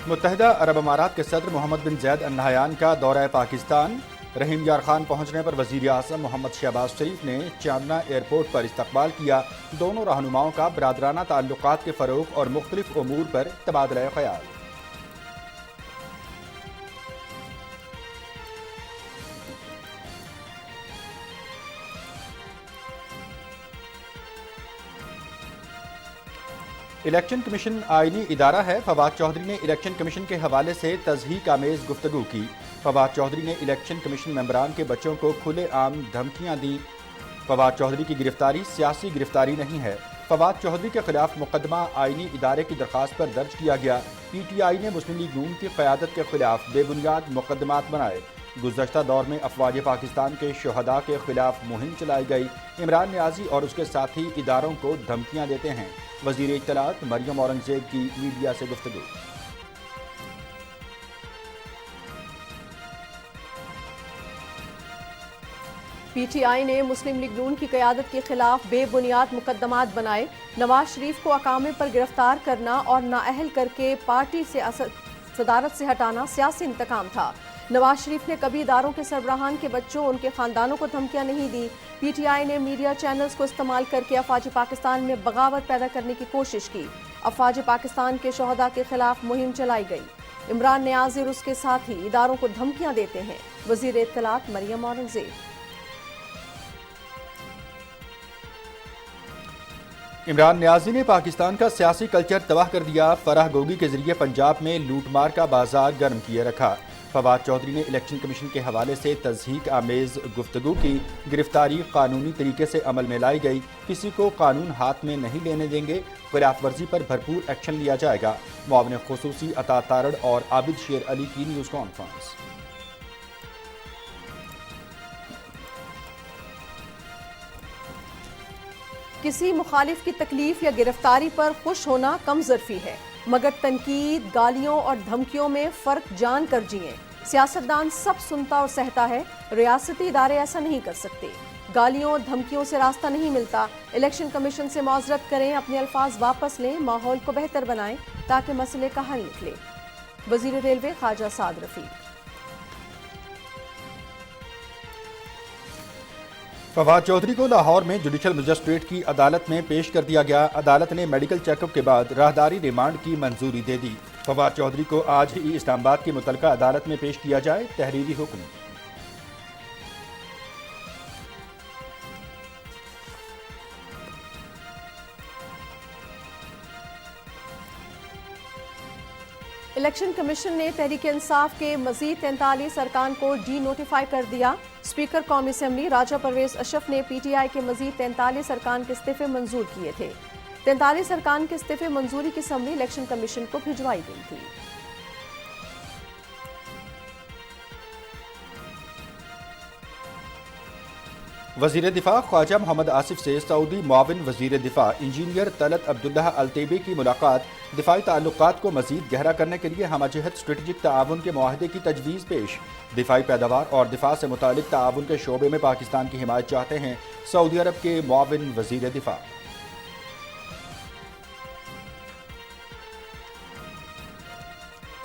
متحدہ عرب امارات کے صدر محمد بن زید ال نہیان کا دورہ پاکستان، رحیم یار خان پہنچنے پر وزیر اعظم محمد شہباز شریف نے چاندنا ایئرپورٹ پر استقبال کیا۔ دونوں رہنماؤں کا برادرانہ تعلقات کے فروغ اور مختلف امور پر تبادلہ خیال۔ الیکشن کمیشن آئینی ادارہ ہے، فواد چودھری نے الیکشن کمیشن کے حوالے سے تضحیک آمیز گفتگو کی۔ فواد چودھری نے الیکشن کمیشن ممبران کے بچوں کو کھلے عام دھمکیاں دیں۔ فواد چودھری کی گرفتاری سیاسی گرفتاری نہیں ہے۔ فواد چودھری کے خلاف مقدمہ آئینی ادارے کی درخواست پر درج کیا گیا۔ پی ٹی آئی نے مسلم لیگ نون کی قیادت کے خلاف بے بنیاد مقدمات بنائے۔ گزشتہ دور میں افواج پاکستان کے شہداء کے خلاف مہم چلائی گئی۔ عمران نیازی اور اس کے ساتھی اداروں کو دھمکیاں دیتے ہیں۔ وزیر اطلاعات مریم اورنگزیب کی میڈیا سے گفتگو۔ پی ٹی آئی نے مسلم لیگ نون کی قیادت کے خلاف بے بنیاد مقدمات بنائے۔ نواز شریف کو اقامے پر گرفتار کرنا اور نااہل کر کے پارٹی سے صدارت سے ہٹانا سیاسی انتقام تھا۔ نواز شریف نے کبھی اداروں کے سربراہان کے بچوں ان کے خاندانوں کو دھمکیاں نہیں دی۔ پی ٹی آئی نے میڈیا چینلز کو استعمال کر کے افواج پاکستان میں بغاوت پیدا کرنے کی کوشش کی۔ افواج پاکستان کے شہداء کے خلاف مہم چلائی گئی۔ عمران نیازی اور اس کے ساتھی اداروں کو دھمکیاں دیتے ہیں۔ وزیر اطلاعات مریم اورنگزیب۔ عمران نیازی نے پاکستان کا سیاسی کلچر تباہ کر دیا، فرح گوگی کے ذریعے پنجاب میں لوٹ مار کا بازار گرم کیے رکھا۔ فواد چودھری نے الیکشن کمیشن کے حوالے سے تضحیک آمیز گفتگو کی۔ گرفتاری قانونی طریقے سے عمل میں لائی گئی، کسی کو قانون ہاتھ میں نہیں لینے دیں گے، خلاف ورزی پر بھرپور ایکشن لیا جائے گا۔ معاون خصوصی عطا تارڑ اور عابد شیر علی کی نیوز کانفرنس۔ کسی مخالف کی تکلیف یا گرفتاری پر خوش ہونا کم ظرفی ہے، مگر تنقید، گالیوں اور دھمکیوں میں فرق جان کر جئیں۔ سیاستدان سب سنتا اور سہتا ہے، ریاستی ادارے ایسا نہیں کر سکتے۔ گالیوں اور دھمکیوں سے راستہ نہیں ملتا۔ الیکشن کمیشن سے معذرت کریں، اپنے الفاظ واپس لیں، ماحول کو بہتر بنائیں تاکہ مسئلے کا حل نکلے۔ وزیر ریلوے خواجہ سعد رفیق۔ فواد چودھری کو لاہور میں جوڈیشل مجسٹریٹ کی عدالت میں پیش کر دیا گیا۔ عدالت نے میڈیکل چیک اپ کے بعد راہداری ریمانڈ کی منظوری دے دی۔ فواد چودھری کو آج ہی اسلام آباد کی متعلقہ عدالت میں پیش کیا جائے، تحریری حکم۔ الیکشن کمیشن نے تحریک انصاف کے مزید 43 ارکان کو ڈی نوٹیفائی کر دیا۔ اسپیکر قومی اسمبلی راجہ پرویز اشرف نے پی ٹی آئی کے مزید 43 ارکان کے استعفے منظور کیے تھے۔ 43 ارکان کے استعفے منظوری کی سمری الیکشن کمیشن کو بھجوائی گئی تھی۔ وزیر دفاع خواجہ محمد آصف سے سعودی معاون وزیر دفاع انجینئر طلعت عبداللہ الطیبی کی ملاقات۔ دفاعی تعلقات کو مزید گہرا کرنے کے لیے ہمہ جہت اسٹریٹجک تعاون کے معاہدے کی تجویز پیش۔ دفاعی پیداوار اور دفاع سے متعلق تعاون کے شعبے میں پاکستان کی حمایت چاہتے ہیں سعودی عرب کے معاون وزیر دفاع۔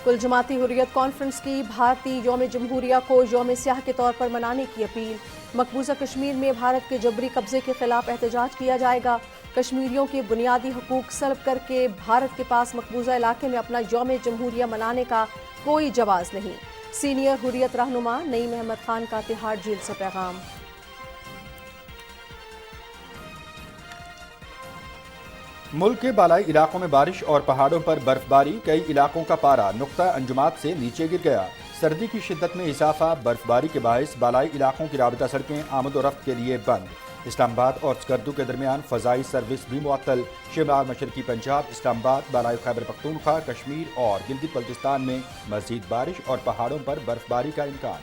کل جماعتی حریت کانفرنس کی بھارتی یوم جمہوریہ کو یوم سیاہ کے طور پر منانے کی اپیل۔ مقبوضہ کشمیر میں بھارت کے جبری قبضے کے خلاف احتجاج کیا جائے گا۔ کشمیریوں کے بنیادی حقوق سلب کر کے بھارت کے پاس مقبوضہ علاقے میں اپنا یوم جمہوریہ منانے کا کوئی جواز نہیں۔ سینئر حریت رہنما نعیم احمد خان کا تہاڑ جیل سے پیغام۔ ملک کے بالائی علاقوں میں بارش اور پہاڑوں پر برف باری، کئی علاقوں کا پارہ نقطہ انجماد سے نیچے گر گیا۔ سردی کی شدت میں اضافہ، برف باری کے باعث بالائی علاقوں کی رابطہ سڑکیں آمد و رفت کے لیے بند۔ اسلام آباد اور سکردو کے درمیان فضائی سروس بھی معطل۔ شمال مشرقی پنجاب، اسلام آباد، بالائی خیبر پختونخوا، کشمیر اور گلگت بلتستان میں مزید بارش اور پہاڑوں پر برف باری کا امکان۔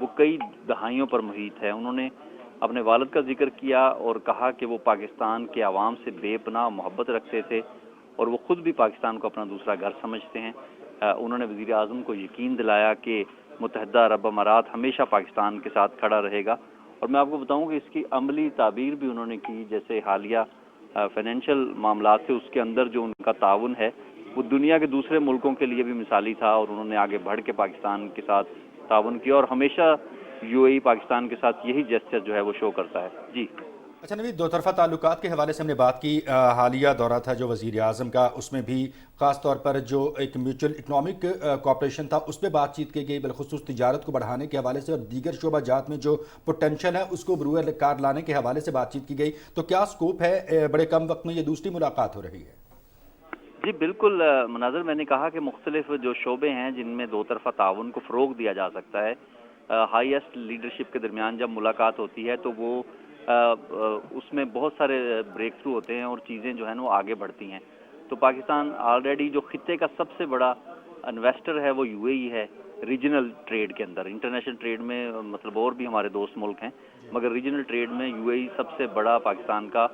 وہ کئی دہائیوں پر محیط ہے. انہوں نے اپنے والد کا ذکر کیا اور کہا کہ وہ پاکستان کے عوام سے بے پناہ محبت رکھتے تھے اور وہ خود بھی پاکستان کو اپنا دوسرا گھر سمجھتے ہیں. انہوں نے وزیر اعظم کو یقین دلایا کہ متحدہ عرب امارات ہمیشہ پاکستان کے ساتھ کھڑا رہے گا. اور میں آپ کو بتاؤں کہ اس کی عملی تعبیر بھی انہوں نے کی. جیسے حالیہ فائنینشیل معاملات تھے اس کے اندر جو ان کا تعاون ہے وہ دنیا کے دوسرے ملکوں کے لیے بھی مثالی تھا اور انہوں نے آگے بڑھ کے پاکستان کے ساتھ تعاون کیا اور ہمیشہ یو اے ای پاکستان کے ساتھ یہی جسچر جو ہے وہ شو کرتا ہے. جی اچھا نوید، دو طرفہ تعلقات کے حوالے سے ہم نے بات کی. حالیہ دورہ تھا جو وزیر اعظم کا، اس میں بھی خاص طور پر جو ایک میوچل اکنامک کوآپریشن تھا اس پہ بات چیت کی گئی، بالخصوص تجارت کو بڑھانے کے حوالے سے اور دیگر شعبہ جات میں جو پوٹینشل ہے اس کو بروئے کار لانے کے حوالے سے بات چیت کی گئی. تو کیا سکوپ ہے بڑے کم وقت میں یہ دوسری ملاقات ہو رہی ہے؟ جی بالکل مناظر، میں نے کہا کہ مختلف جو شعبے ہیں جن میں دو طرفہ تعاون کو فروغ دیا جا سکتا ہے، ہائیسٹ لیڈرشپ کے درمیان جب ملاقات ہوتی ہے تو وہ اس میں بہت سارے بریک تھرو ہوتے ہیں اور چیزیں جو ہیں وہ آگے بڑھتی ہیں. تو پاکستان آلریڈی جو خطے کا سب سے بڑا انویسٹر ہے وہ یو اے ای ہے ریجنل ٹریڈ کے اندر. انٹرنیشنل ٹریڈ میں مطلب اور بھی ہمارے دوست ملک ہیں، مگر ریجنل ٹریڈ میں یو اے ای سب سے بڑا پاکستان کا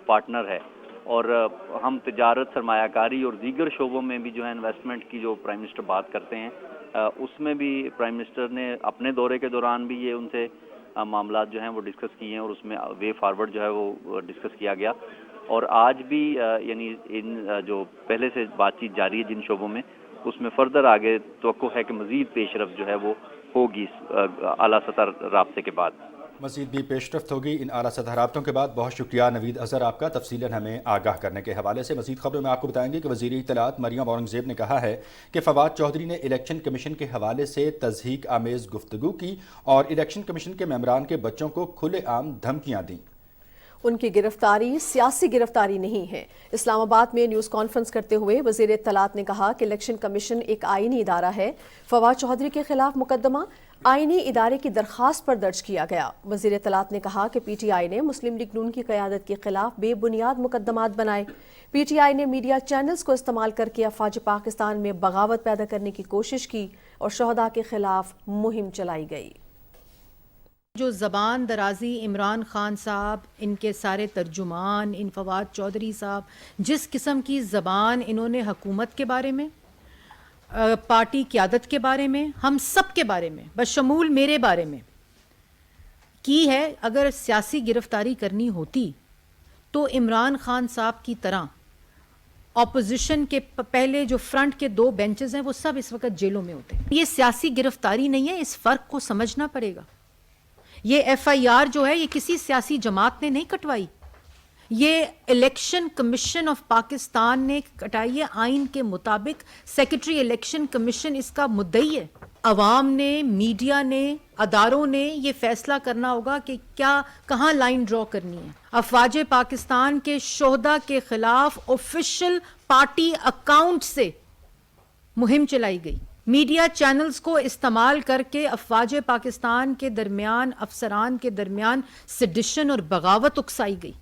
پارٹنر ہے. اور ہم تجارت، سرمایہ کاری اور دیگر شعبوں میں بھی جو ہے انویسٹمنٹ کی جو پرائم منسٹر بات کرتے ہیں اس میں بھی پرائم منسٹر نے اپنے دورے کے دوران بھی یہ ان سے معاملات جو ہیں وہ ڈسکس کیے ہیں اور اس میں وے فارورڈ جو ہے وہ ڈسکس کیا گیا. اور آج بھی یعنی ان جو پہلے سے بات چیت جاری ہے جن شعبوں میں، اس میں فردر آگے توقع ہے کہ مزید پیش رفت جو ہے وہ ہوگی اعلیٰ سطح رابطے کے بعد. مزید بھی پیش رفت ہوگی ان اعلیٰ سطح رابطوں کے بعد. بہت شکریہ نوید اظہر آپ کا تفصیلاً ہمیں آگاہ کرنے کے حوالے سے. مزید خبروں میں آپ کو بتائیں گے کہ وزیر اطلاعات مریم اورنگزیب نے کہا ہے کہ فواد چودھری نے الیکشن کمیشن کے حوالے سے تضحیک آمیز گفتگو کی اور الیکشن کمیشن کے ممبران کے بچوں کو کھلے عام دھمکیاں دیں. ان کی گرفتاری سیاسی گرفتاری نہیں ہے. اسلام آباد میں نیوز کانفرنس کرتے ہوئے وزیر اطلاعات نے کہا کہ الیکشن کمیشن ایک آئینی ادارہ ہے. فواد چودھری کے خلاف مقدمہ آئینی ادارے کی درخواست پر درج کیا گیا. وزیر اطلاعات نے کہا کہ پی ٹی آئی نے مسلم لیگ نون کی قیادت کے خلاف بے بنیاد مقدمات بنائے. پی ٹی آئی نے میڈیا چینلز کو استعمال کر کے افواج پاکستان میں بغاوت پیدا کرنے کی کوشش کی اور شہداء کے خلاف مہم چلائی گئی. جو زبان درازی عمران خان صاحب، ان کے سارے ترجمان، ان فواد چودھری صاحب، جس قسم کی زبان انہوں نے حکومت کے بارے میں، پارٹی قیادت کے بارے میں، ہم سب کے بارے میں، بشمول میرے بارے میں کی ہے، اگر سیاسی گرفتاری کرنی ہوتی تو عمران خان صاحب کی طرح اپوزیشن کے پہلے جو فرنٹ کے 2 بینچز ہیں وہ سب اس وقت جیلوں میں ہوتے ہیں. یہ سیاسی گرفتاری نہیں ہے، اس فرق کو سمجھنا پڑے گا. یہ ایف آئی آر جو ہے یہ کسی سیاسی جماعت نے نہیں کٹوائی، یہ الیکشن کمیشن آف پاکستان نے کٹائی ہے. آئین کے مطابق سیکرٹری الیکشن کمیشن اس کا مدعی ہے. عوام نے، میڈیا نے، اداروں نے یہ فیصلہ کرنا ہوگا کہ کیا کہاں لائن ڈرا کرنی ہے. افواج پاکستان کے شہداء کے خلاف آفیشل پارٹی اکاؤنٹ سے مہم چلائی گئی. میڈیا چینلز کو استعمال کر کے افواج پاکستان کے درمیان، افسران کے درمیان سیڈیشن اور بغاوت اکسائی گئی.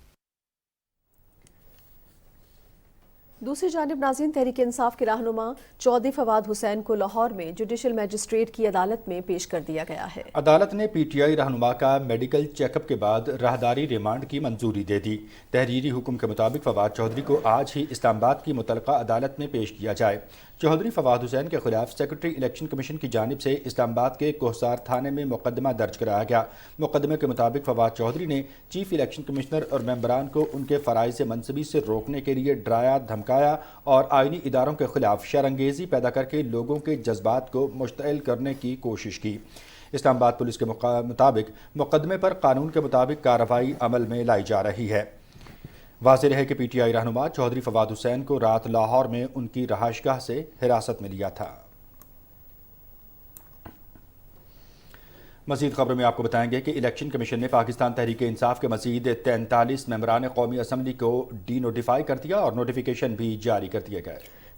دوسری جانب ناظرین، تحریک انصاف کے رہنما چودھری فواد حسین کو لاہور میں جوڈیشل میجسٹریٹ کی عدالت میں پیش کر دیا گیا ہے. عدالت نے پی ٹی آئی رہنما کا میڈیکل چیک اپ کے بعد راہداری ریمانڈ کی منظوری دے دی. تحریری حکم کے مطابق فواد چودھری کو آج ہی اسلام آباد کی متعلقہ عدالت میں پیش کیا جائے. چودھری فواد حسین کے خلاف سیکرٹری الیکشن کمیشن کی جانب سے اسلام آباد کے کوہسار تھانے میں مقدمہ درج کرایا گیا. مقدمے کے مطابق فواد چودھری نے چیف الیکشن کمشنر اور ممبران کو ان کے فرائض سے منصبی سے روکنے کے لیے ڈرایا، دھمکایا اور آئینی اداروں کے خلاف شرانگیزی پیدا کر کے لوگوں کے جذبات کو مشتعل کرنے کی کوشش کی. اسلام آباد پولیس کے مطابق مقدمے پر قانون کے مطابق کارروائی عمل میں لائی جا رہی ہے. واضح رہے کہ پی ٹی آئی رہنما چودھری فواد حسین کو رات لاہور میں ان کی رہائش گاہ سے حراست میں لیا تھا. مزید خبروں میں آپ کو بتائیں گے کہ الیکشن کمیشن نے پاکستان تحریک انصاف کے مزید 43 ممبران قومی اسمبلی کو ڈی نوٹیفائی کر دیا اور نوٹیفیکیشن بھی جاری کر دیے گئے.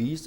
20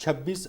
26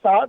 60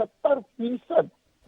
70%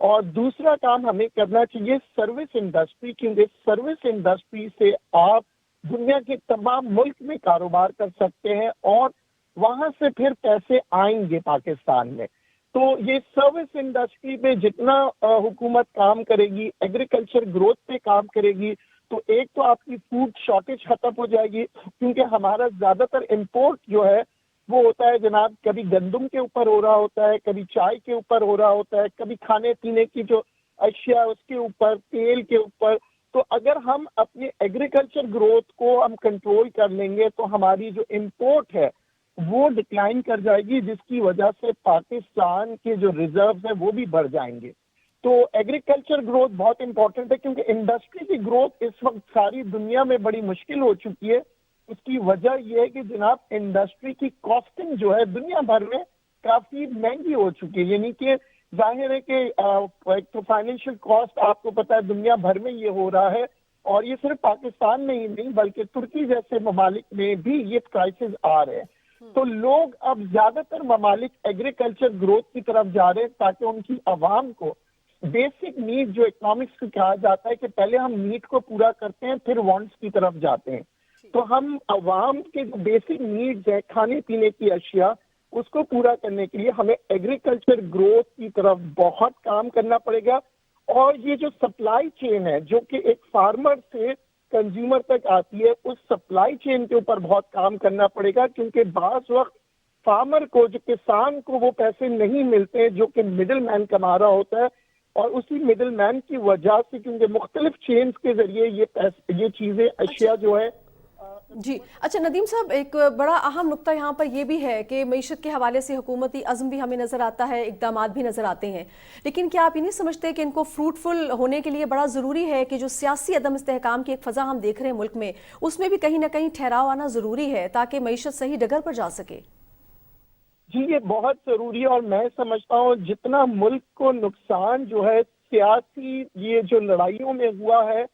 اور دوسرا کام ہمیں کرنا چاہیے سروس انڈسٹری، کیونکہ سروس انڈسٹری سے آپ دنیا کے تمام ملک میں کاروبار کر سکتے ہیں اور وہاں سے پھر پیسے آئیں گے پاکستان میں. تو یہ سروس انڈسٹری پہ جتنا حکومت کام کرے گی، ایگریکلچر گروتھ پہ کام کرے گی، تو ایک تو آپ کی فوڈ شارٹیج ختم ہو جائے گی، کیونکہ ہمارا زیادہ تر امپورٹ جو ہے وہ ہوتا ہے جناب کبھی گندم کے اوپر ہو رہا ہوتا ہے، کبھی چائے کے اوپر ہو رہا ہوتا ہے، کبھی کھانے پینے کی جو اشیاء اس کے اوپر، تیل کے اوپر. تو اگر ہم اپنے ایگریکلچر گروتھ کو ہم کنٹرول کر لیں گے تو ہماری جو امپورٹ ہے وہ ڈکلائن کر جائے گی، جس کی وجہ سے پاکستان کے جو ریزروز ہیں وہ بھی بڑھ جائیں گے. تو ایگریکلچر گروتھ بہت امپورٹنٹ ہے، کیونکہ انڈسٹری کی گروتھ اس وقت ساری دنیا میں بڑی مشکل ہو چکی ہے. اس کی وجہ یہ ہے کہ جناب انڈسٹری کی کاسٹنگ جو ہے دنیا بھر میں کافی مہنگی ہو چکی ہے. یعنی کہ ظاہر ہے کہ ایک تو فائنینشیل کاسٹ آپ کو پتہ ہے دنیا بھر میں یہ ہو رہا ہے، اور یہ صرف پاکستان میں ہی نہیں بلکہ ترکی جیسے ممالک میں بھی یہ کرائسس آ رہے ہیں. تو لوگ اب زیادہ تر ممالک ایگریکلچر گروتھ کی طرف جا رہے ہیں تاکہ ان کی عوام کو بیسک نیڈ جو اکنامکس کو کہا جاتا ہے کہ پہلے ہم نیڈ کو پورا کرتے ہیں پھر وانٹس کی طرف جاتے ہیں. تو ہم عوام کے جو بیسک نیڈز ہیں کھانے پینے کی اشیاء اس کو پورا کرنے کے لیے ہمیں ایگریکلچر گروتھ کی طرف بہت کام کرنا پڑے گا. اور یہ جو سپلائی چین ہے جو کہ ایک فارمر سے کنزیومر تک آتی ہے، اس سپلائی چین کے اوپر بہت کام کرنا پڑے گا، کیونکہ بعض وقت فارمر کو، جو کسان کو وہ پیسے نہیں ملتے جو کہ مڈل مین کما رہا ہوتا ہے، اور اسی مڈل مین کی وجہ سے کیونکہ مختلف چینز کے ذریعے یہ چیزیں اشیاء جو ہے. جی اچھا ندیم صاحب، ایک بڑا اہم نقطہ یہاں پر یہ بھی ہے کہ معیشت کے حوالے سے حکومتی عزم بھی ہمیں نظر آتا ہے، اقدامات بھی نظر آتے ہیں، لیکن کیا آپ یہ نہیں سمجھتے کہ ان کو فروٹفل ہونے کے لیے بڑا ضروری ہے کہ جو سیاسی عدم استحکام کی ایک فضا ہم دیکھ رہے ہیں ملک میں، اس میں بھی کہیں نہ کہیں ٹھہراؤ آنا ضروری ہے تاکہ معیشت صحیح ڈگر پر جا سکے؟ جی یہ بہت ضروری ہے، اور میں سمجھتا ہوں جتنا ملک کو نقصان جو ہے سیاسی یہ جو لڑائیوں میں ہوا ہے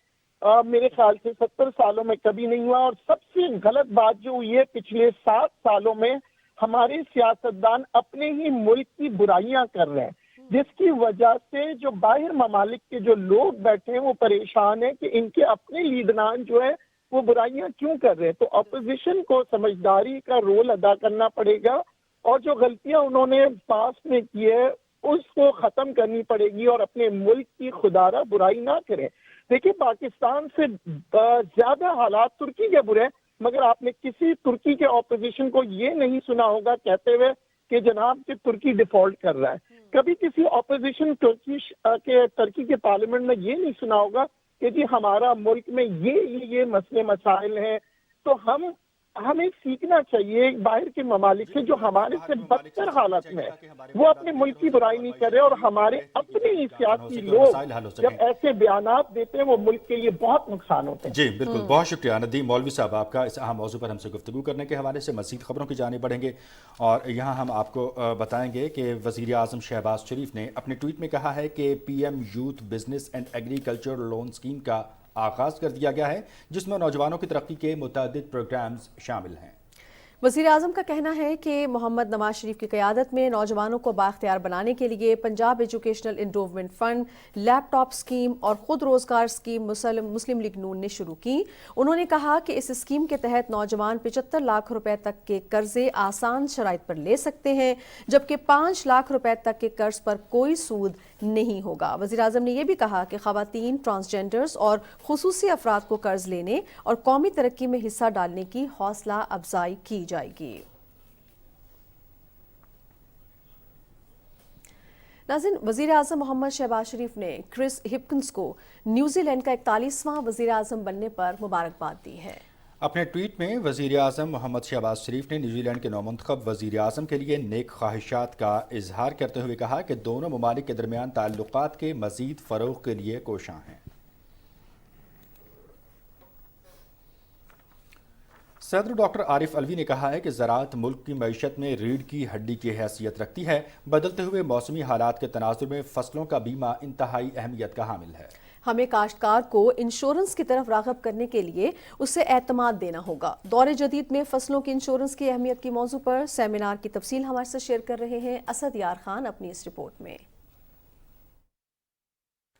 میرے خیال سے 70 سالوں میں کبھی نہیں ہوا. اور سب سے غلط بات جو ہوئی ہے پچھلے 7 سالوں میں ہمارے سیاستدان اپنے ہی ملک کی برائیاں کر رہے ہیں، جس کی وجہ سے جو باہر ممالک کے جو لوگ بیٹھے ہیں وہ پریشان ہیں کہ ان کے اپنے لیڈران جو ہے وہ برائیاں کیوں کر رہے ہیں. تو اپوزیشن کو سمجھداری کا رول ادا کرنا پڑے گا، اور جو غلطیاں انہوں نے پاس میں کی ہے اس کو ختم کرنی پڑے گی، اور اپنے ملک کی خدارہ برائی نہ کریں. دیکھیں پاکستان سے زیادہ حالات ترکی کے برے ہیں، مگر آپ نے کسی ترکی کے اپوزیشن کو یہ نہیں سنا ہوگا کہتے ہوئے کہ جناب کہ ترکی ڈیفالٹ کر رہا ہے. کبھی کسی اپوزیشن ترکی کے پارلیمنٹ میں یہ نہیں سنا ہوگا کہ جی ہمارا ملک میں یہ مسئلے مسائل ہیں. تو ہمیں سیکھنا چاہیے باہر کے ممالک سے جو ہمارے سے بدتر حالت میں وہ اپنے ملک کی برائی نہیں کر رہے، اور ہمارے اپنے ہی سیاسی لوگ جب ایسے بیانات دیتے ہیں وہ ملک کے لیے بہت نقصان ہوتے ہیں. جی بالکل، بہت شکریہ ندیم مولوی صاحب آپ کا اس اہم موضوع پر ہم سے گفتگو کرنے کے حوالے سے. مزید خبروں کی جانب بڑھیں گے، اور یہاں ہم آپ کو بتائیں گے کہ وزیر اعظم شہباز شریف نے اپنے ٹویٹ میں کہا ہے کہ P M youth business and agriculture loan scheme کا آغاز کر دیا گیا ہے، جس میں نوجوانوں کی ترقی کے متعدد پروگرامز شامل ہیں. وزیر اعظم کا کہنا ہے کہ محمد نواز شریف کی قیادت میں نوجوانوں کو بااختیار بنانے کے لیے پنجاب ایجوکیشنل انڈوومنٹ فنڈ، لیپ ٹاپ اسکیم اور خود روزگار اسکیم مسلم لیگ نون نے شروع کی. انہوں نے کہا کہ اس اسکیم کے تحت نوجوان 75 لاکھ روپے تک کے قرضے آسان شرائط پر لے سکتے ہیں، جبکہ 5 لاکھ روپے تک کے قرض پر کوئی سود نہیں ہوگا. وزیر اعظم نے یہ بھی کہا کہ خواتین، ٹرانسجینڈرز اور خصوصی افراد کو قرض لینے اور قومی ترقی میں حصہ ڈالنے کی حوصلہ افزائی کی جائے گی. ناظرین، وزیر اعظم محمد شہباز شریف نے کرس ہپکنس کو نیوزی لینڈ کا 41واں وزیر اعظم بننے پر مبارکباد دی ہے. اپنے ٹویٹ میں وزیر اعظم محمد شہباز شریف نے نیوزی لینڈ کے نومنتخب وزیر اعظم کے لیے نیک خواہشات کا اظہار کرتے ہوئے کہا کہ دونوں ممالک کے درمیان تعلقات کے مزید فروغ کے لیے کوشاں ہیں. صدر ڈاکٹر عارف علوی نے کہا ہے کہ زراعت ملک کی معیشت میں ریڑھ کی ہڈی کی حیثیت رکھتی ہے. بدلتے ہوئے موسمی حالات کے تناظر میں فصلوں کا بیمہ انتہائی اہمیت کا حامل ہے. ہمیں کاشتکار کو انشورنس کی طرف راغب کرنے کے لیے اسے اعتماد دینا ہوگا. دور جدید میں فصلوں کی انشورنس کی اہمیت کی موضوع پر سیمینار کی تفصیل ہمارے سے شیئر کر رہے ہیں اسد یار خان اپنی اس رپورٹ میں.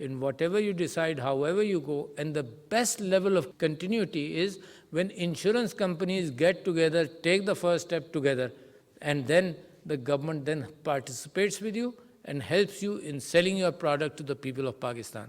in whatever you decide, however you go, and the best level of continuity is when insurance companies get together, take the first step together, and then the government then participates with you and helps you in selling your product to the people of Pakistan.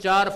4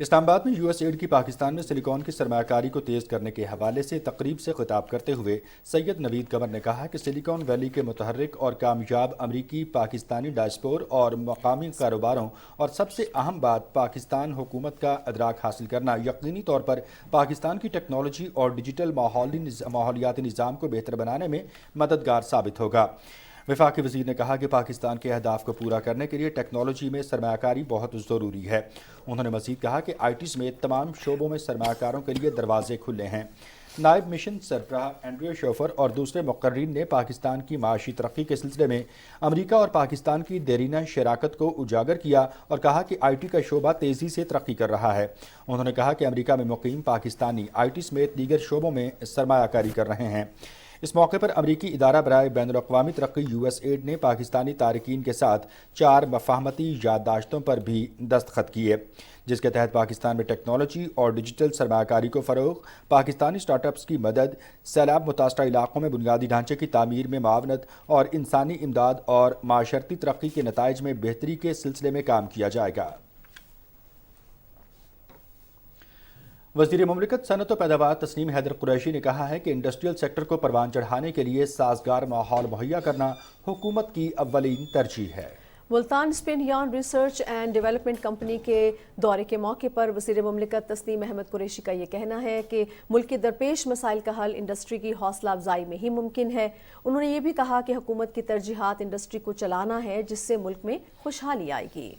اسلام آباد میں US add کی پاکستان میں silicone کی سرمایہ کو تیز کرنے کے حوالے سے تقریب سے خطاب کرتے ہوئے سید نوید قمر نے کہا کہ سلیکون ویلی کے متحرک اور کامیاب امریکی پاکستانی ڈائسپور اور مقامی کاروباروں اور سب سے اہم بات پاکستان حکومت کا ادراک حاصل کرنا یقینی طور پر پاکستان کی ٹیکنالوجی اور ڈیجیٹل ماحولیاتی نظام کو بہتر بنانے میں مددگار ثابت ہوگا۔ وفاقی وزیر نے کہا کہ پاکستان کے اہداف کو پورا کرنے کے لیے ٹیکنالوجی میں سرمایہ کاری بہت ضروری ہے۔ انہوں نے مزید کہا کہ IT سمیت تمام شعبوں میں سرمایہ کاروں کے لیے دروازے کھلے ہیں۔ نائب مشن سربراہ اینڈریو شوفر اور دوسرے مقررین نے پاکستان کی معاشی ترقی کے سلسلے میں امریکہ اور پاکستان کی دیرینہ شراکت کو اجاگر کیا اور کہا کہ IT کا شعبہ تیزی سے ترقی کر رہا ہے۔ انہوں نے کہا کہ امریکہ میں مقیم پاکستانی IT سمیت دیگر شعبوں میں سرمایہ کاری کر رہے ہیں۔ اس موقع پر امریکی ادارہ برائے بین الاقوامی ترقی US ایڈ نے پاکستانی تارکین کے ساتھ 4 مفاہمتی یادداشتوں پر بھی دستخط کیے، جس کے تحت پاکستان میں ٹیکنالوجی اور ڈیجیٹل سرمایہ کاری کو فروغ، پاکستانی سٹارٹ اپس کی مدد، سیلاب متاثرہ علاقوں میں بنیادی ڈھانچے کی تعمیر میں معاونت اور انسانی امداد اور معاشرتی ترقی کے نتائج میں بہتری کے سلسلے میں کام کیا جائے گا۔ وزیر مملکت صنعت و پیداوار تسنیم حیدر قریشی نے کہا ہے کہ انڈسٹریل سیکٹر کو پروان چڑھانے کے لیے سازگار ماحول مہیا کرنا حکومت کی اولین ترجیح ہے۔ Multan spin yarn research and development company کے دورے کے موقع پر وزیر مملکت تسنیم احمد قریشی کا یہ کہنا ہے کہ ملک کے درپیش مسائل کا حل انڈسٹری کی حوصلہ افزائی میں ہی ممکن ہے۔ انہوں نے یہ بھی کہا کہ حکومت کی ترجیحات انڈسٹری کو چلانا ہے جس سے ملک میں خوشحالی آئے گی۔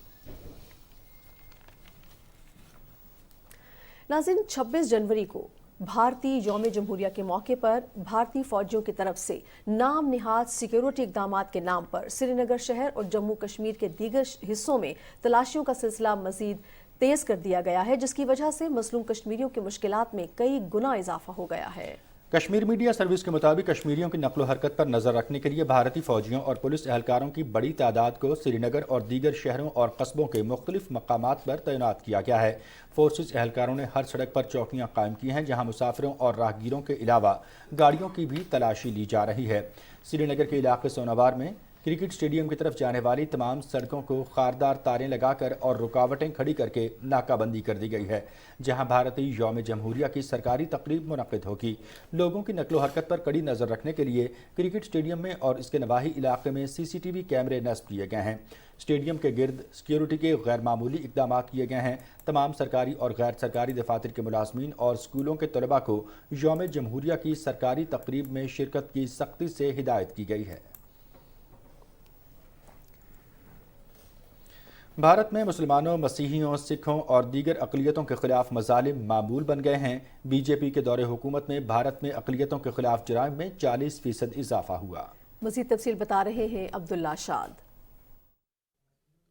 ناظرین، 26 جنوری کو بھارتی یوم جمہوریہ کے موقع پر بھارتی فوجیوں کی طرف سے نام نہاد سیکیورٹی اقدامات کے نام پر سری نگر شہر اور جموں کشمیر کے دیگر حصوں میں تلاشیوں کا سلسلہ مزید تیز کر دیا گیا ہے، جس کی وجہ سے مظلوم کشمیریوں کی مشکلات میں کئی گنا اضافہ ہو گیا ہے۔ کشمیر میڈیا سروس کے مطابق کشمیریوں کی نقل و حرکت پر نظر رکھنے کے لیے بھارتی فوجیوں اور پولیس اہلکاروں کی بڑی تعداد کو سری نگر اور دیگر شہروں اور قصبوں کے مختلف مقامات پر تعینات کیا گیا ہے۔ فورسز اہلکاروں نے ہر سڑک پر چوکیاں قائم کی ہیں جہاں مسافروں اور راہگیروں کے علاوہ گاڑیوں کی بھی تلاشی لی جا رہی ہے۔ سری نگر کے علاقے سوناوار میں کرکٹ اسٹیڈیم کی طرف جانے والی تمام سڑکوں کو خاردار تاریں لگا کر اور رکاوٹیں کھڑی کر کے ناکہ بندی کر دی گئی ہے، جہاں بھارتی یوم جمہوریہ کی سرکاری تقریب منعقد ہوگی۔ لوگوں کی نقل و حرکت پر کڑی نظر رکھنے کے لیے کرکٹ اسٹیڈیم میں اور اس کے نواحی علاقے میں CCTV کیمرے نصب کیے گئے ہیں۔ اسٹیڈیم کے گرد سیکیورٹی کے غیر معمولی اقدامات کیے گئے ہیں۔ تمام سرکاری اور غیر سرکاری دفاتر کے ملازمین اور اسکولوں کے طلباء کو یوم جمہوریہ کی سرکاری تقریب میں شرکت کی سختی سے ہدایت کی گئی ہے۔ بھارت میں مسلمانوں، مسیحیوں، سکھوں اور دیگر اقلیتوں کے خلاف مظالم معمول بن گئے ہیں۔ BJP کے دور حکومت میں بھارت میں اقلیتوں کے خلاف جرائم میں 40% اضافہ ہوا۔ مزید تفصیل بتا رہے ہیں عبداللہ شاد۔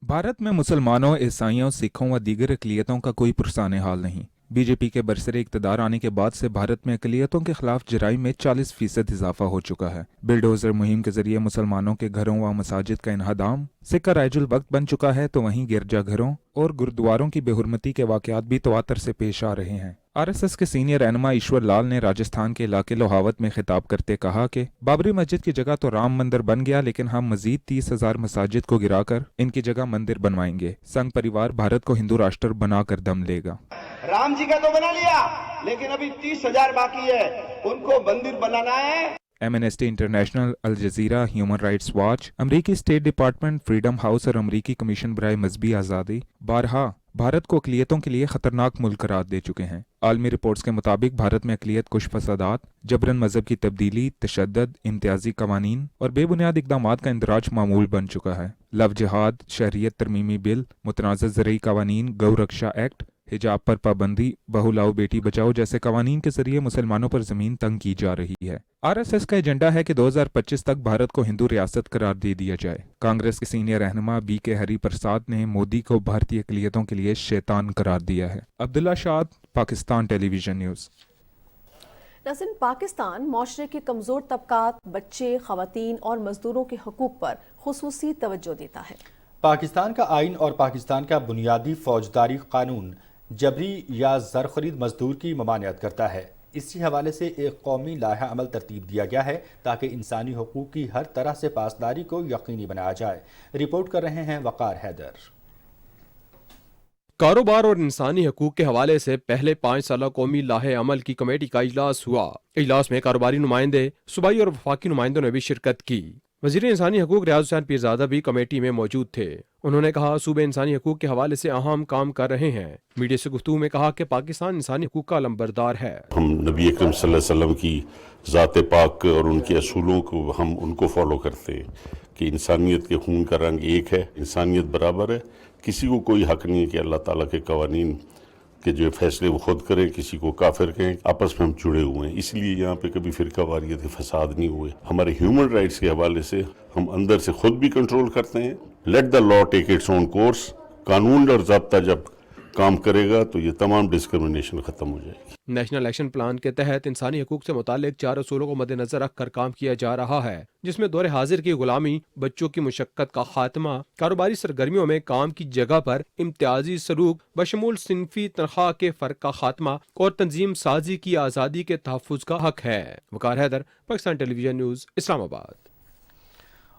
بھارت میں مسلمانوں، عیسائیوں، سکھوں و دیگر اقلیتوں کا کوئی پرسان حال نہیں۔ BJP کے برسر اقتدار آنے کے بعد سے بھارت میں اقلیتوں کے خلاف جرائم میں 40% اضافہ ہو چکا ہے۔ بلڈوزر مہم کے ذریعے مسلمانوں کے گھروں و مساجد کا انہدام سکہ رائج الوقت بن چکا ہے، تو وہیں گرجا گھروں اور گردواروں کی بے حرمتی کے واقعات بھی تواتر سے پیش آ رہے ہیں۔ RSS کے سینئر رہنما ایشور لال نے راجستھان کے علاقے لوہاوت میں خطاب کرتے کہا کہ بابری مسجد کی جگہ تو رام مندر بن گیا، لیکن ہم مزید 30,000 مساجد کو گرا کر ان کی جگہ مندر بنوائیں گے۔ سنگھ پریوار بھارت کو ہندو راشٹر بنا کر دم لے گا۔ رام جی کا تو بنا لیا، لیکن ابھی 30,000 باقی ہے، ان کو مندر بنانا ہے۔ Amnesty international, Al Jazeera, human rights watch, امریکی اسٹیٹ ڈپارٹمنٹ، فریڈم ہاؤس اور امریکی کمیشن برائے مذہبی آزادی بارہا بھارت کو اقلیتوں کے لیے خطرناک ملک قرار دے چکے ہیں۔ عالمی رپورٹس کے مطابق بھارت میں اقلیت کش فسادات، جبرن مذہب کی تبدیلی، تشدد، امتیازی قوانین اور بے بنیاد اقدامات کا اندراج معمول بن چکا ہے۔ لو جہاد، شہریت ترمیمی بل، متنازع زرعی قوانین، گو رکشا ایکٹ، حجاب پر پابندی، بہو لاؤ بیٹی بچاؤ جیسے قوانین کے ذریعے مسلمانوں پر زمین تنگ کی جا رہی ہے۔ RSS کا ایجنڈا ہے کہ 2025 تک بھارت کو ہندو ریاست قرار دے دیا جائے۔ کانگریس کے سینئر رہنما BK ہری پرساد نے مودی کو بھارتی اقلیتوں کے لیے شیطان قرار دیا ہے۔ عبداللہ شاد، پاکستان ٹیلی ویژن نیوز۔ ناظرین، پاکستان معاشرے کے کمزور طبقات، بچے، خواتین اور مزدوروں کے حقوق پر خصوصی توجہ دیتا ہے۔ پاکستان کا آئین اور پاکستان کا بنیادی فوجداری قانون جبری یا زر خرید مزدور کی ممانعت کرتا ہے۔ اسی حوالے سے ایک قومی لائحہ عمل ترتیب دیا گیا ہے تاکہ انسانی حقوق کی ہر طرح سے پاسداری کو یقینی بنایا جائے۔ رپورٹ کر رہے ہیں وقار حیدر۔ کاروبار اور انسانی حقوق کے حوالے سے پہلے 5 سالہ قومی لاہے عمل کی کمیٹی کا اجلاس ہوا۔ اجلاس میں کاروباری نمائندے، صوبائی اور وفاقی نمائندوں نے بھی شرکت کی۔ وزیر انسانی حقوق ریاض حسین پیرزادہ بھی کمیٹی میں موجود تھے۔ انہوں نے کہا صوبے انسانی حقوق کے حوالے سے اہم کام کر رہے ہیں۔ میڈیا سے گفتگو میں کہا کہ پاکستان انسانی حقوق کا علمبردار ہے۔ ہم نبی اکرم صلی اللہ علیہ وسلم کی ذات پاک اور ان کے اصولوں کو ہم ان کو فالو کرتے ہیں کہ انسانیت کے خون کا رنگ ایک ہے، انسانیت برابر ہے، کسی کو کوئی حق نہیں ہے کہ اللہ تعالیٰ کے قوانین کے جو فیصلے وہ خود کریں، کسی کو کافر کہیں۔ آپس میں ہم جڑے ہوئے ہیں، اس لیے یہاں پہ کبھی فرقہ واریت فساد نہیں ہوئے۔ ہمارے ہیومن رائٹس کے حوالے سے ہم اندر سے خود بھی کنٹرول کرتے ہیں۔ Let the law take its own course, قانون اور ضابطہ جب کام کرے گا تو یہ تمام ڈسکرمنیشن ختم ہو جائے گی۔ نیشنل ایکشن پلان کے تحت انسانی حقوق سے متعلق 4 اصولوں کو مد نظر رکھ کر کام کیا جا رہا ہے، جس میں دور حاضر کی غلامی، بچوں کی مشقت کا خاتمہ، کاروباری سرگرمیوں میں کام کی جگہ پر امتیازی سلوک بشمول صنفی تنخواہ کے فرق کا خاتمہ اور تنظیم سازی کی آزادی کے تحفظ کا حق ہے۔ وقار حیدر، پاکستان ٹیلی ویژن نیوز، اسلام آباد۔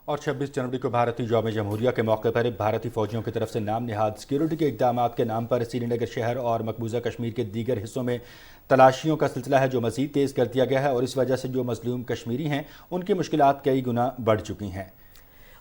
اور 26 جنوری کو بھارتی یوم جمہوریہ کے موقع پر بھارتی فوجیوں کی طرف سے نام نہاد سیکیورٹی کے اقدامات کے نام پر سری نگر شہر اور مقبوضہ کشمیر کے دیگر حصوں میں تلاشیوں کا سلسلہ ہے جو مزید تیز کر دیا گیا ہے، اور اس وجہ سے جو مظلوم کشمیری ہیں ان کی مشکلات کئی گنا بڑھ چکی ہیں۔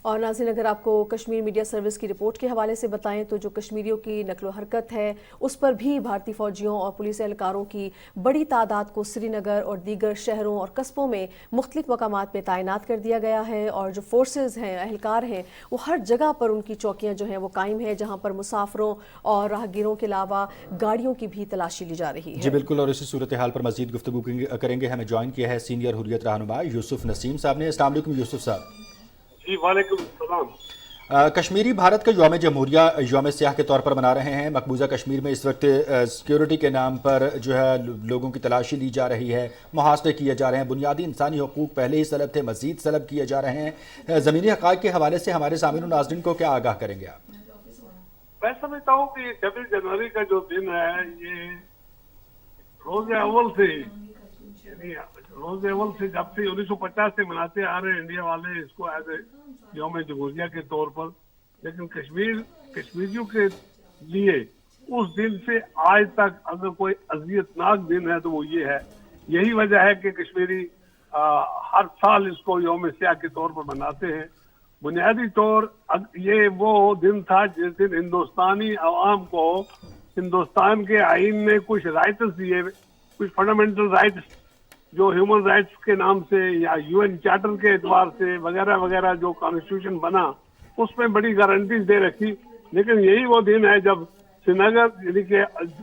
اور ناظرین، اگر آپ کو کشمیر میڈیا سروس کی رپورٹ کے حوالے سے بتائیں تو جو کشمیریوں کی نقل و حرکت ہے اس پر بھی بھارتی فوجیوں اور پولیس اہلکاروں کی بڑی تعداد کو سری نگر اور دیگر شہروں اور قصبوں میں مختلف مقامات پہ تعینات کر دیا گیا ہے، اور جو فورسز ہیں، اہلکار ہیں، وہ ہر جگہ پر ان کی چوکیاں جو ہیں وہ قائم ہیں، جہاں پر مسافروں اور راہگیروں کے علاوہ گاڑیوں کی بھی تلاشی لی جا رہی ہے۔ جی بالکل، اور اسی صورتحال پر مزید گفتگو کریں گے۔ ہمیں جوائن کیا ہے سینئر حریت رہنما یوسف نسیم صاحب نے۔ السلام علیکم یوسف صاحب۔ جی وعلیکم السلام۔ کشمیری بھارت کا یوم جمہوریہ یوم سیاہ کے طور پر منا رہے ہیں۔ مقبوضہ کشمیر میں اس وقت سیکیورٹی کے نام پر جو ہے لوگوں کی تلاشی لی جا رہی ہے، محاصرے کیے جا رہے ہیں، بنیادی انسانی حقوق پہلے ہی سلب تھے، مزید سلب کیے جا رہے ہیں۔ زمینی حقائق کے حوالے سے ہمارے سامعین و ناظرین کو کیا آگاہ کریں گے آپ؟ میں سمجھتا ہوں کہ 26 جنوری کا جو دن ہے یہ روز اول سے جب سے 1950 سے مناتے آ رہے ہیں انڈیا والے اس کو ایز اے یوم جمہوریہ کے طور پر، لیکن کشمیریوں کے لیے اس دن سے آج تک اگر کوئی اذیتناک دن ہے تو وہ یہ ہے۔ یہی وجہ ہے کہ کشمیری ہر سال اس کو یوم سیاہ کے طور پر مناتے ہیں۔ بنیادی طور یہ وہ دن تھا جس دن ہندوستانی عوام کو ہندوستان کے آئین نے کچھ رائٹس دیے، کچھ فنڈامنٹل رائٹس جو ہیومن رائٹس کے نام سے یا یو این چارٹر کے اعتبار سے وغیرہ وغیرہ جو کانسٹیٹیوشن بنا اس میں بڑی گارنٹیز دے رکھی، لیکن یہی وہ دن ہے جب سری نگر یعنی کہ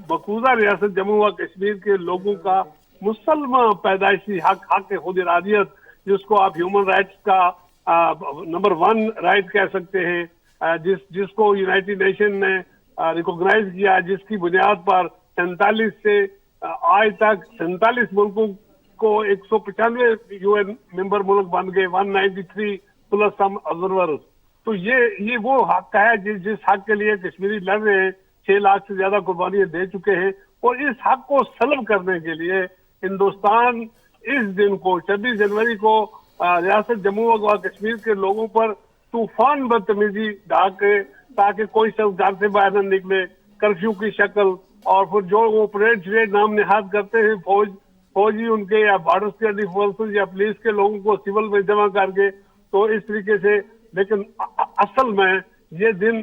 مقبوضہ ریاست جموں و کشمیر کے لوگوں کا مسلمہ پیدائشی حق خود ارادیت، جس کو آپ ہیومن رائٹس کا نمبر 1 رائٹ کہہ سکتے ہیں، جس کو یونائٹڈ نیشن نے ریکوگنائز کیا، جس کی بنیاد پر 47 سے آج تک 47 ملکوں کو 195 یو این ممبر ملک بن گئے، 193 پلس سم آبزرورز۔ تو یہ وہ حق ہے جس حق کے لیے کشمیری لڑ رہے ہیں، 6 لاکھ سے زیادہ قربانیاں دے چکے ہیں، اور اس حق کو سلب کرنے کے لیے ہندوستان اس دن کو 26 جنوری کو ریاست جموں و کشمیر کے لوگوں پر طوفان بدتمیزی ڈال کے تاکہ کوئی شخص گھر سے باہر نہ نکلے، کرفیو کی شکل، اور پھر جو وہ پریڈ شریڈ نام نہاد کرتے ہیں فوجی ان کے یا بارڈر سیکورٹی فورسز یا پولیس کے لوگوں کو سول میں جمع کر کے، تو اس طریقے سے، لیکن اصل میں یہ دن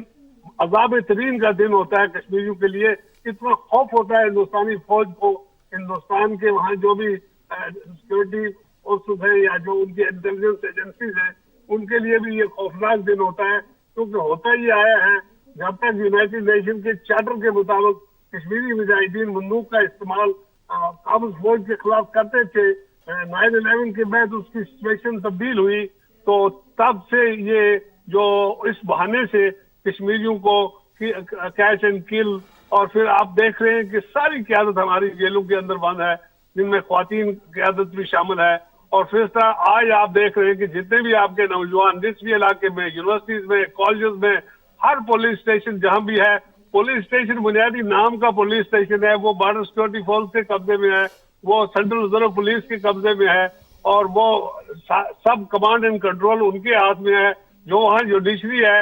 عذاب ترین کا دن ہوتا ہے کشمیریوں کے لیے۔ اتنا خوف ہوتا ہے ہندوستانی فوج کو، ہندوستان کے وہاں جو بھی سیکورٹی فورسز ہیں یا جو ان کی انٹیلیجنس ایجنسیز ہیں ان کے لیے بھی یہ خوفناک دن ہوتا ہے، کیونکہ ہوتا یہ آیا ہے جب تک یونائٹڈ نیشن کے چارٹر کے مطابق کشمیری مجاہدین بندوق کا استعمال قابض فوج کے خلاف کرتے تھے، 9/11 کے بعد اس کی سچویشن تبدیل ہوئی، تو تب سے یہ جو اس بہانے سے کشمیریوں کو کیچ اینڈ کل، اور پھر آپ دیکھ رہے ہیں کہ ساری قیادت ہماری جیلوں کے اندر بند ہے، جن میں خواتین قیادت بھی شامل ہے، اور پھر اس طرح آج آپ دیکھ رہے ہیں کہ جتنے بھی آپ کے نوجوان جس بھی علاقے میں، یونیورسٹیز میں، کالجز میں، ہر پولیس اسٹیشن جہاں بھی ہے، پولیس اسٹیشن بنیادی نام کا پولیس اسٹیشن ہے، وہ بارڈر سیکورٹی فورس کے قبضے میں ہے، وہ سینٹرل ریزرو پولیس کے قبضے میں ہے، اور وہ سب کمانڈ اینڈ کنٹرول ان کے ہاتھ میں ہے۔ جو وہاں جوڈیشری ہے،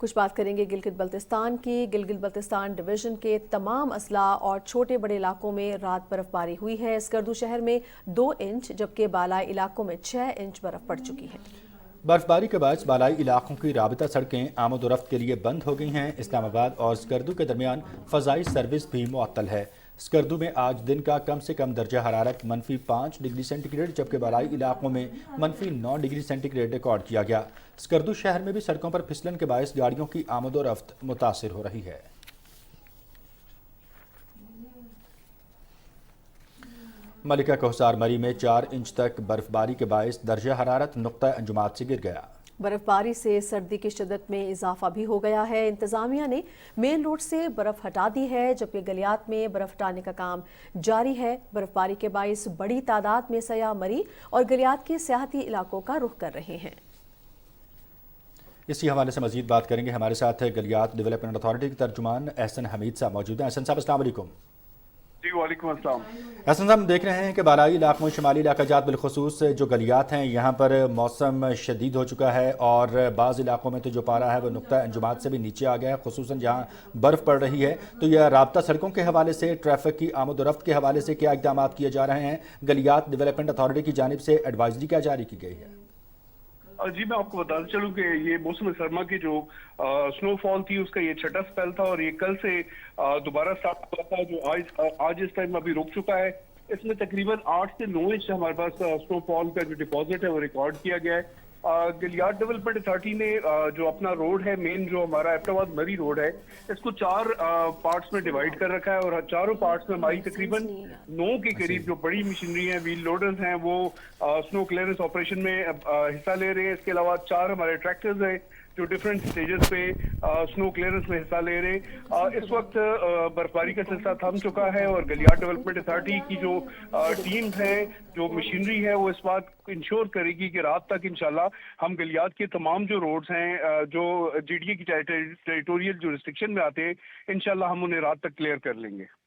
کچھ بات کریں گے گلگت بلتستان کی۔ گلگت بلتستان ڈویژن کے تمام اضلاع اور چھوٹے بڑے علاقوں میں رات برف باری ہوئی ہے۔ اسکردو شہر میں 2 انچ جبکہ بالائی علاقوں میں 6 انچ برف پڑ چکی ہے۔ برف باری کے باعث بالائی علاقوں کی رابطہ سڑکیں آمد و رفت کے لیے بند ہو گئی ہیں۔ اسلام آباد اور اسکردو کے درمیان فضائی سروس بھی معطل ہے۔ اسکردو میں آج دن کا کم سے کم درجہ حرارت -5 ڈگری سینٹی گریڈ جبکہ بالائی علاقوں میں -9 ڈگری سینٹی گریڈ ریکارڈ کیا گیا۔ اسکردو شہر میں بھی سڑکوں پر پھسلن کے باعث گاڑیوں کی آمد و رفت متاثر ہو رہی ہے۔ ملکہ کوہسار مری میں 4 انچ تک برف باری کے باعث درجہ حرارت نقطہ انجماد سے گر گیا۔ برف باری سے سردی کی شدت میں اضافہ بھی ہو گیا ہے۔ انتظامیہ نے مین روڈ سے برف ہٹا دی ہے جبکہ گلیات میں برف ہٹانے کا کام جاری ہے۔ برف باری کے باعث بڑی تعداد میں سیاح مری اور گلیات کے سیاحتی علاقوں کا رخ کر رہے ہیں۔ اسی حوالے سے مزید بات کریں گے، ہمارے ساتھ گلیات ڈیولپمنٹ اتھارٹی کے ترجمان احسن حمید صاحب موجود ہیں۔ احسن صاحب السلام علیکم۔ جی وعلیکم السلام۔ احسن صاحب دیکھ رہے ہیں کہ بالائی علاقوں شمالی علاقہ جات بالخصوص جو گلیات ہیں یہاں پر موسم شدید ہو چکا ہے اور بعض علاقوں میں تو جو پارا ہے وہ نقطہ انجماد سے بھی نیچے آ گیا ہے، خصوصاً جہاں برف پڑ رہی ہے۔ تو یہ رابطہ سڑکوں کے حوالے سے، ٹریفک کی آمد و رفت کے حوالے سے کیا اقدامات کیے جا رہے ہیں؟ گلیات ڈیولپمنٹ اتھارٹی کی جانب سے ایڈوائزری کیا جاری کی گئی ہے؟ جی میں آپ کو بتاتا چلوں کہ یہ موسم سرما کی جو سنو فال تھی اس کا یہ 6واں سپیل تھا اور یہ کل سے دوبارہ سٹارٹ ہوا تھا جو آج اس ٹائم ابھی رک چکا ہے۔ اس میں تقریباً 8 سے 9 انچ ہمارے پاس سنو فال کا جو ڈپازٹ ہے وہ ریکارڈ کیا گیا ہے۔ گلیات ڈیولپمنٹ اتھارٹی نے جو اپنا روڈ ہے مین جو ہمارا ایبٹ آباد مری روڈ ہے اس کو 4 پارٹس میں ڈیوائیڈ کر رکھا ہے اور چاروں پارٹس میں ہماری تقریباً 9 کے قریب جو بڑی مشینری ہیں، ویل لوڈرز ہیں، وہ سنو کلیئرنس آپریشن میں حصہ لے رہے ہیں۔ اس کے علاوہ 4 ہمارے ٹریکٹرز ہیں جو ڈفرینٹ سٹیجز پہ سنو کلیئرنس میں حصہ لے رہے ہیں۔ اس وقت برفباری کا سلسلہ تھم چکا ہے اور گلیات ڈیولپمنٹ اتھارٹی کی جو ٹیمز ہیں، جو مشینری ہے، وہ اس بات کو انشور کرے گی کہ رات تک انشاءاللہ ہم گلیات کے تمام جو روڈز ہیں جو جی ڈی اے کی ٹیریٹوریل جو ریسٹرکشن میں آتے ہیں انشاءاللہ ہم انہیں رات تک کلیئر کر لیں گے۔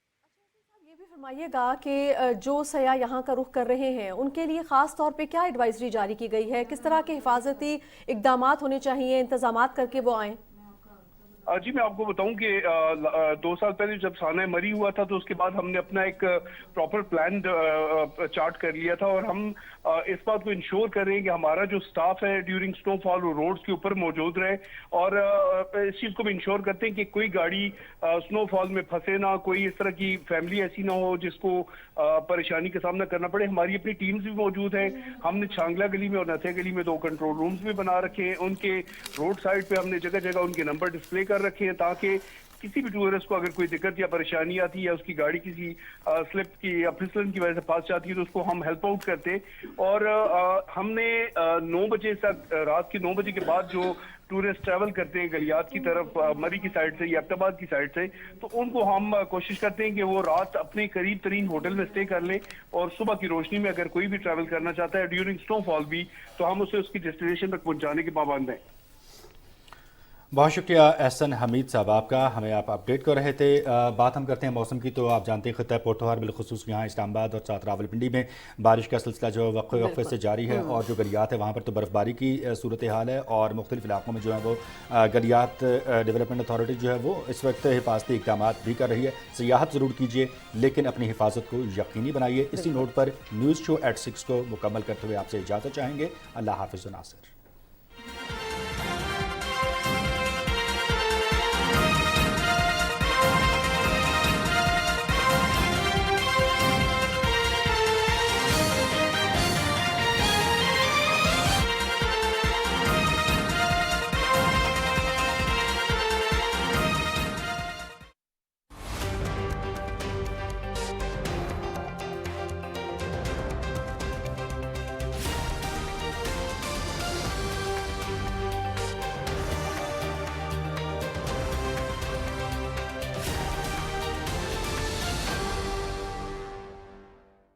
فرمائیے گا کہ جو سیاح یہاں کا رخ کر رہے ہیں ان کے لیے خاص طور پہ کیا ایڈوائزری جاری کی گئی ہے؟ کس طرح کے حفاظتی اقدامات ہونے چاہیے، انتظامات کر کے وہ آئیں؟ جی میں آپ کو بتاؤں کہ 2 سال پہلے جب سانحہ مری ہوا تھا تو اس کے بعد ہم نے اپنا ایک پراپر پلان چارٹ کر لیا تھا اور ہم اس بات کو انشور کر رہے ہیں کہ ہمارا جو سٹاف ہے ڈیورنگ سنو فال وہ روڈز کے اوپر موجود رہے اور اس چیز کو بھی انشور کرتے ہیں کہ کوئی گاڑی سنو فال میں پھنسے نہ، کوئی اس طرح کی فیملی ایسی نہ ہو جس کو پریشانی کا سامنا کرنا پڑے۔ ہماری اپنی ٹیمز بھی موجود ہیں، ہم نے چھانگلا گلی میں اور نتھے گلی میں 2 کنٹرول رومز بھی بنا رکھے ہیں۔ ان کے روڈ سائڈ پہ ہم نے جگہ جگہ ان کے نمبر ڈسپلے کر رکھے ہیں تاکہ کسی بھی ٹورسٹ کو اگر کوئی دقت یا پریشانی آتی ہے یا اس کی گاڑی کسی سلپ کی یا پھسلن کی وجہ سے پھنس جاتی ہے تو اس کو ہم ہیلپ آؤٹ کرتے اور ہم نے 9 بجے تک، رات کے 9 بجے کے بعد جو ٹورسٹ ٹریول کرتے ہیں گلیات کی طرف مری کی سائڈ سے یا ایبٹ آباد کی سائڈ سے، تو ان کو ہم کوشش کرتے ہیں کہ وہ رات اپنے قریب ترین ہوٹل میں اسٹے کر لیں اور صبح کی روشنی میں اگر کوئی بھی ٹریول کرنا چاہتا ہے ڈیورنگ سنو فال بھی تو ہم اسے اس کی ڈیسٹینیشن تک پہنچانے کے پابند ہیں۔ بہت شکریہ احسن حمید صاحب آپ کا، ہمیں آپ اپڈیٹ کر رہے تھے۔ بات ہم کرتے ہیں موسم کی، تو آپ جانتے ہیں خطہ پورٹوہر بالخصوص یہاں اسلام آباد اور ساتھ راولپنڈی میں بارش کا سلسلہ جو وقفے سے جاری ہے اور جو گلیات ہے وہاں پر تو برف باری کی صورتحال ہے اور مختلف علاقوں میں جو ہے وہ گلیات ڈیولپمنٹ اتھارٹی جو ہے وہ اس وقت حفاظتی اقدامات بھی کر رہی ہے۔ سیاحت ضرور کیجیے لیکن اپنی حفاظت کو یقینی بنائیے۔ اسی نوٹ پر نیوز شو 6 کو مکمل کرتے ہوئے آپ سے اجازت چاہیں گے۔ اللہ حافظ و ناصر۔